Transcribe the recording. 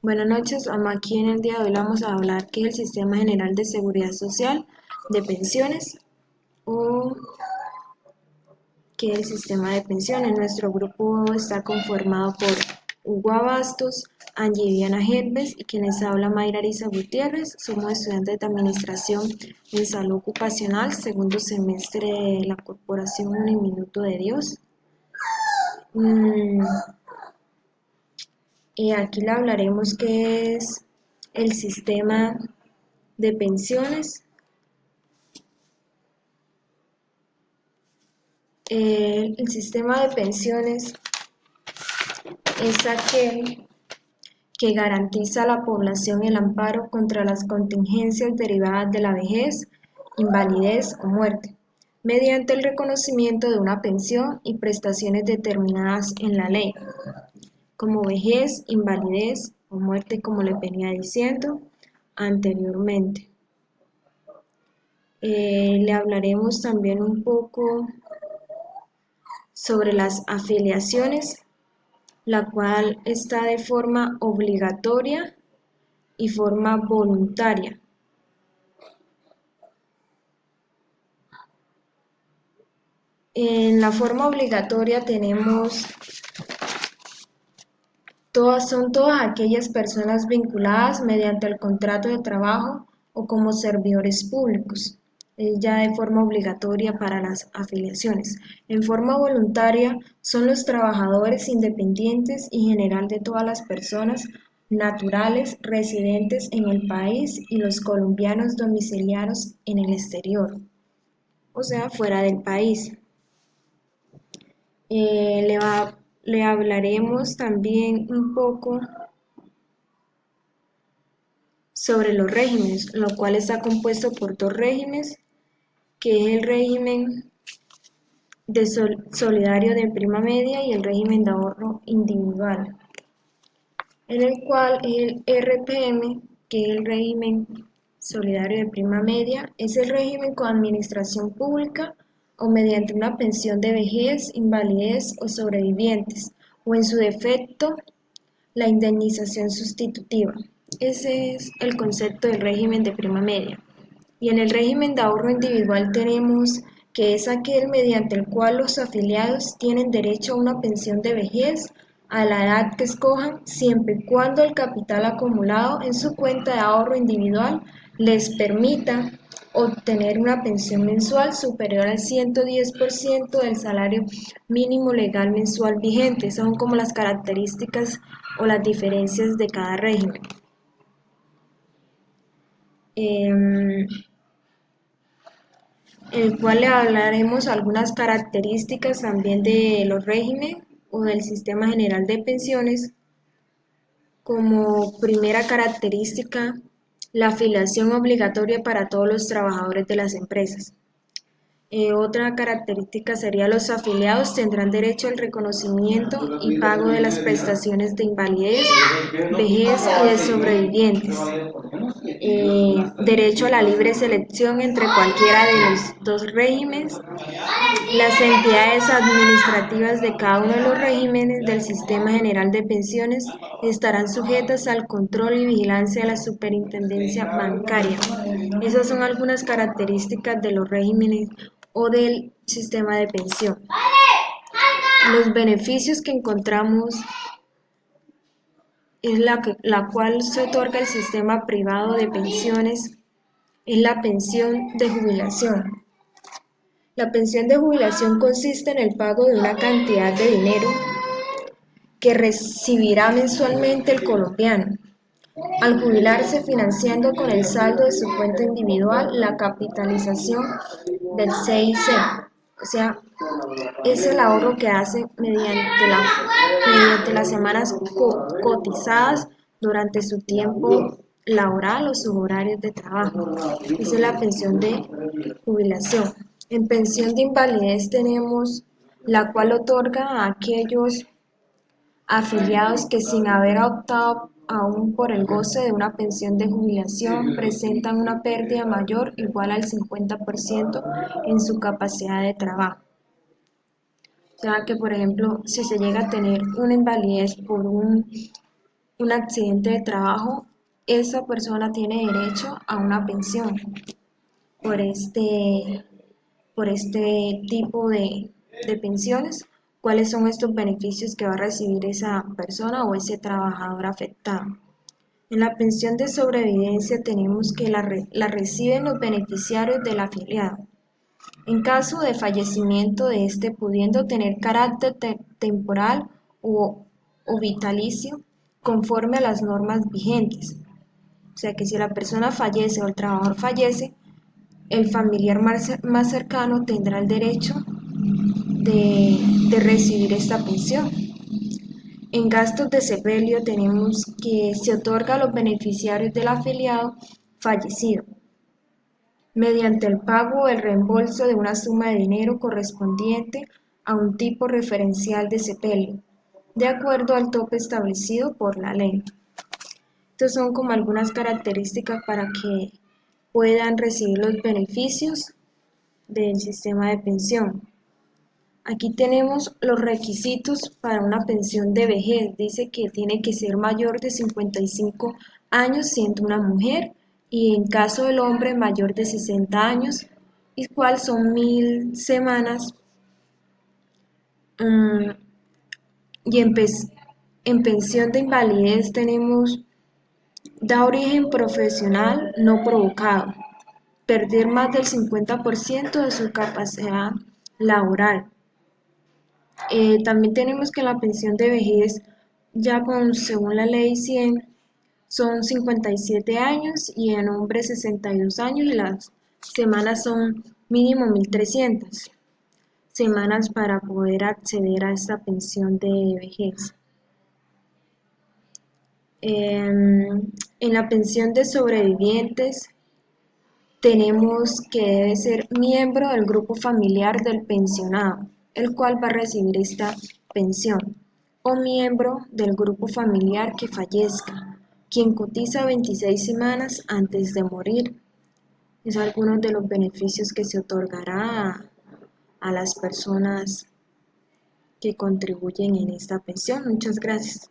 Buenas noches, aquí en el día de hoy vamos a hablar qué es el Sistema General de Seguridad Social de Pensiones o qué es el sistema de pensiones. Nuestro grupo está conformado por Hugo Abastos, Angie Diana Herves y quienes habla Mayra Arisa Gutiérrez. Somos estudiantes de Administración en Salud Ocupacional, segundo semestre de la Corporación Uniminuto de Dios. Mm, Aquí le hablaremos qué es el sistema de pensiones. El sistema de pensiones es aquel que garantiza a la población el amparo contra las contingencias derivadas de la vejez, invalidez o muerte, mediante el reconocimiento de una pensión y prestaciones determinadas en la ley, como vejez, invalidez o muerte, como le venía diciendo anteriormente. Le hablaremos también un poco sobre las afiliaciones, la cual está de forma obligatoria y forma voluntaria. En la forma obligatoria tenemos son todas aquellas personas vinculadas mediante el contrato de trabajo o como servidores públicos, ya de forma obligatoria para las afiliaciones. En forma voluntaria son los trabajadores independientes y general de todas las personas naturales residentes en el país y los colombianos domiciliados en el exterior, o sea, fuera del país. Le hablaremos también un poco sobre los regímenes, lo cual está compuesto por dos regímenes, que es el régimen de solidario de prima media y el régimen de ahorro individual, en el cual el RPM, que es el régimen solidario de prima media, es el régimen con administración pública o mediante una pensión de vejez, invalidez o sobrevivientes, o en su defecto, la indemnización sustitutiva. Ese es el concepto del régimen de prima media. Y en el régimen de ahorro individual tenemos que es aquel mediante el cual los afiliados tienen derecho a una pensión de vejez a la edad que escojan, siempre y cuando el capital acumulado en su cuenta de ahorro individual les permita obtener una pensión mensual superior al 110% del salario mínimo legal mensual vigente. Son como las características o las diferencias de cada régimen. El cual le hablaremos algunas características también de los regímenes o del sistema general de pensiones. Como primera característica, la afiliación obligatoria para todos los trabajadores de las empresas. Otra característica sería los afiliados tendrán derecho al reconocimiento y pago de las prestaciones de invalidez, vejez y de sobrevivientes. Derecho a la libre selección entre cualquiera de los dos regímenes. Las entidades administrativas de cada uno de los regímenes del Sistema General de Pensiones estarán sujetas al control y vigilancia de la Superintendencia Bancaria. Esas son algunas características de los regímenes o del sistema de pensión. Los beneficios que encontramos es la cual se otorga el sistema privado de pensiones es la pensión de jubilación. La pensión de jubilación consiste en el pago de una cantidad de dinero que recibirá mensualmente el colombiano al jubilarse, financiando con el saldo de su cuenta individual la capitalización del CIC. O sea, es el ahorro que hace mediante las semanas cotizadas durante su tiempo laboral o sus horarios de trabajo. Esa es la pensión de jubilación. En pensión de invalidez tenemos la cual otorga a aquellos afiliados que sin haber optado aún por el goce de una pensión de jubilación presentan una pérdida mayor o igual al 50% en su capacidad de trabajo. O sea que, por ejemplo, si se llega a tener una invalidez por un un accidente de trabajo, esa persona tiene derecho a una pensión por por este tipo de pensiones. ¿Cuáles son estos beneficios que va a recibir esa persona o ese trabajador afectado? En la pensión de sobrevivencia tenemos que la reciben los beneficiarios del afiliado. En caso de fallecimiento de este pudiendo tener carácter temporal o vitalicio conforme a las normas vigentes. O sea que si la persona fallece o el trabajador fallece, el familiar más cercano tendrá el derecho de recibir esta pensión. En gastos de sepelio tenemos que se otorga a los beneficiarios del afiliado fallecido mediante el pago o el reembolso de una suma de dinero correspondiente a un tipo referencial de sepelio, de acuerdo al tope establecido por la ley. Estas son como algunas características para que puedan recibir los beneficios del sistema de pensión. Aquí tenemos los requisitos para una pensión de vejez. Dice que tiene que ser mayor de 55 años siendo una mujer y en caso del hombre mayor de 60 años, y cuál son 1000 semanas. Mm, y en pensión de invalidez tenemos da origen profesional no provocado, perder más del 50% de su capacidad laboral. También tenemos que la pensión de vejez, según la ley 100, son 57 años y en hombres 62 años y las semanas son mínimo 1300 semanas para poder acceder a esta pensión de vejez. En la pensión de sobrevivientes tenemos que debe ser miembro del grupo familiar del pensionado, el cual va a recibir esta pensión, o miembro del grupo familiar que fallezca, quien cotiza 26 semanas antes de morir. Es algunos de los beneficios que se otorgará a las personas que contribuyen en esta pensión. Muchas gracias.